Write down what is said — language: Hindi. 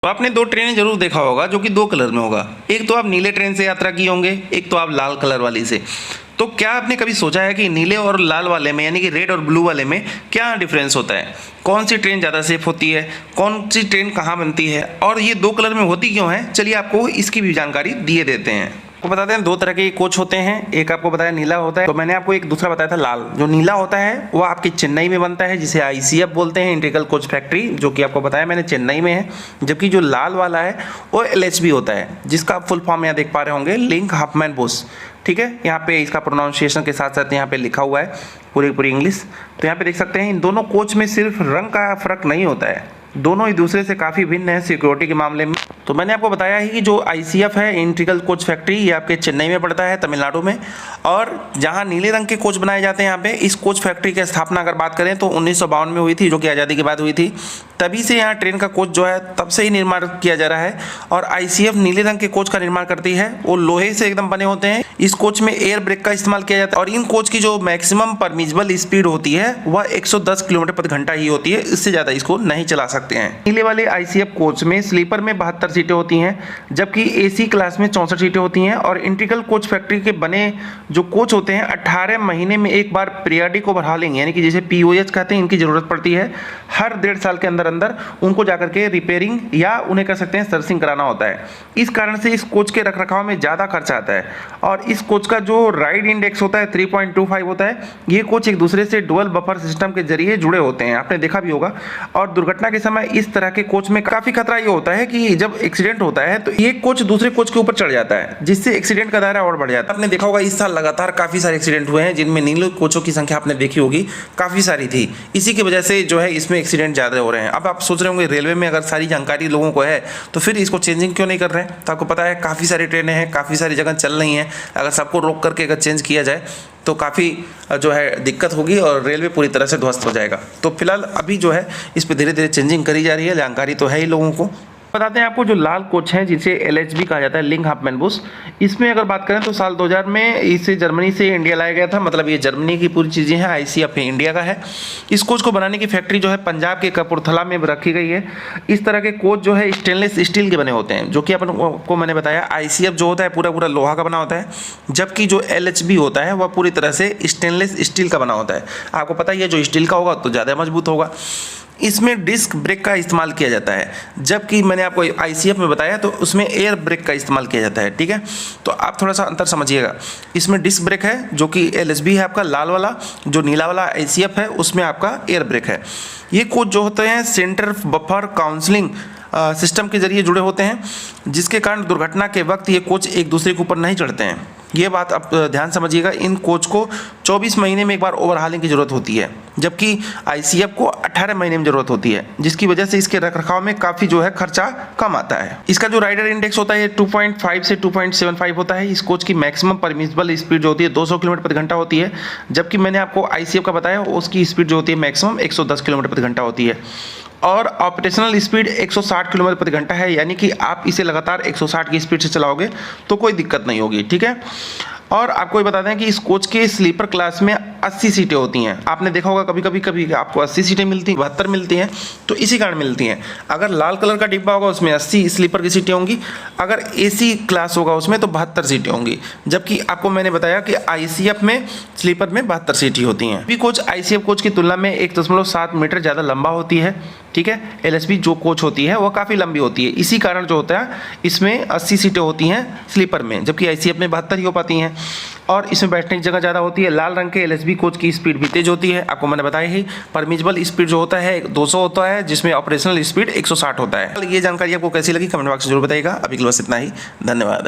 तो आपने दो ट्रेनें जरूर देखा होगा जो कि दो कलर में होगा। एक तो आप नीले ट्रेन से यात्रा की होंगे, एक तो आप लाल कलर वाली से। तो क्या आपने कभी सोचा है कि नीले और लाल वाले में यानी कि रेड और ब्लू वाले में क्या डिफरेंस होता है? कौन सी ट्रेन ज़्यादा सेफ होती है, कौन सी ट्रेन कहाँ बनती है और ये दो कलर में होती क्यों है? चलिए आपको इसकी भी जानकारी दिए देते हैं। आपको बताते हैं दो तरह के कोच होते हैं, एक आपको बताया नीला होता है, तो मैंने आपको एक दूसरा बताया था लाल। जो नीला होता है वो आपके चेन्नई में बनता है, जिसे ICF बोलते हैं, इंटीग्रल कोच फैक्ट्री, जो कि आपको बताया मैंने चेन्नई में है। जबकि जो लाल वाला है वो LHB होता है, जिसका आप फुल फॉर्म यहाँ देख पा रहे होंगे, लिंक हफमैन बुश। ठीक है, यहाँ पे इसका प्रोनाउंसिएशन के साथ साथ यहाँ पे लिखा हुआ है पूरी इंग्लिश। तो यहाँ पे देख सकते हैं इन दोनों कोच में सिर्फ रंग का फर्क नहीं होता है, दोनों एक दूसरे से काफ़ी भिन्न है सिक्योरिटी के मामले में। तो मैंने आपको बताया है कि जो ICF है, इंटीग्रल कोच फैक्ट्री, ये आपके चेन्नई में पड़ता है, तमिलनाडु में। और जहां नीले रंग के कोच बनाए जाते हैं यहाँ पे, इस कोच फैक्ट्री की स्थापना अगर बात करें तो 1952 में हुई थी, जो कि आज़ादी के बाद हुई थी। तभी से यहाँ ट्रेन का कोच जो है तब से ही निर्माण किया जा रहा है। और ICF नीले रंग के कोच का निर्माण करती है, वो लोहे से एकदम बने होते हैं। इस कोच में एयर ब्रेक का इस्तेमाल किया जाता है और इन कोच की जो मैक्सिमम परमिजिबल स्पीड होती है वह 110 किलोमीटर प्रति घंटा ही होती है, इससे ज़्यादा इसको नहीं चला सकते हैं। नीले वाले ICF कोच में स्लीपर में 72 सीटें होती हैं, जबकि AC क्लास में 64 सीटें होती हैं। और इंटीग्रल कोच फैक्ट्री के बने जो कोच होते हैं 18 महीने में एक बार पीरियडिक ओवरहॉलिंग यानी कि जिसे POH कहते हैं, इनकी ज़रूरत पड़ती है। हर 1.5 साल के अंदर उनको जाकर के रिपेयरिंग या उन्हें कह सकते हैं सर्विसिंग कराना होता है। इस कारण से इस कोच के रखरखाव में ज़्यादा खर्चा आता है। और इस कोच का जो राइड इंडेक्स होता है 3.25 होता है। ये कोच एक दूसरे से डुअल बफर सिस्टम के जरिए जुड़े होते हैं, आपने देखा भी होगा। और दुर्घटना के समय इस तरह के कोच में काफ़ी खतरा ये होता है कि जब एक्सीडेंट होता है तो एक कोच दूसरे कोच के ऊपर चढ़ जाता है, जिससे एक्सीडेंट का दायरा और बढ़ जाता है। आपने देखा होगा इस साल लगातार काफ़ी सारे एक्सीडेंट हुए हैं, जिनमें नीले कोचों की संख्या आपने देखी होगी काफ़ी सारी थी। इसी की वजह से जो है इसमें एक्सीडेंट ज़्यादा हो रहे हैं। अब आप सोच रहे होंगे रेलवे में अगर सारी जानकारी लोगों को है तो फिर इसको चेंजिंग क्यों नहीं कर रहे हैं? तो आपको पता है काफ़ी सारी ट्रेनें हैं, काफ़ी सारी जगह चल रही हैं। अगर सबको रोक करके अगर चेंज किया जाए तो काफ़ी जो है दिक्कत होगी और रेलवे पूरी तरह से ध्वस्त हो जाएगा। तो फिलहाल अभी जो है इस पर धीरे धीरे चेंजिंग करी जा रही है, जानकारी तो है ही लोगों को। बताते हैं आपको जो लाल कोच है जिसे LHB कहा जाता है, लिंक हफमैन बुश, इसमें अगर बात करें तो साल 2000 में इसे जर्मनी से इंडिया लाया गया था। मतलब ये जर्मनी की पूरी चीज़ें हैं, ICF इंडिया का है। इस कोच को बनाने की फैक्ट्री जो है पंजाब के कपूरथला में रखी गई है। इस तरह के कोच जो है स्टेनलेस स्टील के बने होते हैं, जो कि अपन को मैंने बताया ICF जो होता है पूरा लोहा का बना होता है, जबकि जो LHB होता है वह पूरी तरह से स्टेनलेस स्टील का बना होता है। आपको पता ही है जो स्टील का होगा तो ज़्यादा मजबूत होगा। इसमें डिस्क ब्रेक का इस्तेमाल किया जाता है, जबकि मैंने आपको ICF में बताया तो उसमें एयर ब्रेक का इस्तेमाल किया जाता है। ठीक है, तो आप थोड़ा सा अंतर समझिएगा। इसमें डिस्क ब्रेक है जो कि LHB है आपका लाल वाला, जो नीला वाला ICF है उसमें आपका एयर ब्रेक है। ये कोच जो होते हैं सेंटर बफर काउंसलिंग सिस्टम के जरिए जुड़े होते हैं, जिसके कारण दुर्घटना के वक्त ये कोच एक दूसरे के ऊपर नहीं चढ़ते हैं। ये बात आप ध्यान समझिएगा। इन कोच को 24 महीने में एक बार ओवरहालिंग की ज़रूरत होती है, जबकि ICF को 18 महीने में ज़रूरत होती है, जिसकी वजह से इसके रखरखाव में काफ़ी जो है खर्चा कम आता है। इसका जो राइडर इंडेक्स होता है 2.5 से 2.75 होता है। इस कोच की मैक्सिमम परमिसिबल स्पीड जो होती है 200 किलोमीटर प्रति घंटा होती है, जबकि मैंने आपको ICF का बताया उसकी स्पीड जो होती है मैक्सिमम 110 किलोमीटर प्रति घंटा होती है। और ऑपरेशनल स्पीड 160 किलोमीटर प्रति घंटा है, यानी कि आप इसे लगातार 160 की स्पीड से चलाओगे तो कोई दिक्कत नहीं होगी। ठीक है, और आपको ये बता दें कि इस कोच के स्लीपर क्लास में 80 सीटें होती हैं। आपने देखा होगा कभी आपको 80 सीटें मिलती हैं, 72 मिलती हैं, तो इसी कारण मिलती हैं। अगर लाल कलर का डिब्बा होगा उसमें 80 स्लीपर की सीटें होंगी, अगर AC क्लास होगा उसमें तो 72 सीटें होंगी। जबकि आपको मैंने बताया कि ICF में स्लीपर में 72 सीटें होती हैं। भी कोच ICF कोच की तुलना में 1.7 मीटर ज़्यादा लंबा होती है। ठीक है, LHB जो कोच होती है वो काफ़ी लंबी होती है, इसी कारण जो होता है इसमें 80 सीटें होती हैं स्लीपर में, जबकि ICF में 72 ही हो पाती हैं। और इसमें बैठने की जगह ज़्यादा होती है। लाल रंग के LHB कोच की स्पीड भी तेज होती है, आपको मैंने बताया ही। परमिजिबल स्पीड जो होता है 200 होता है, जिसमें ऑपरेशनल स्पीड 160 होता है। ये जानकारी आपको कैसी लगी कमेंट बॉक्स में जरूर बताइएगा। अभी के लिए बस इतना ही, धन्यवाद।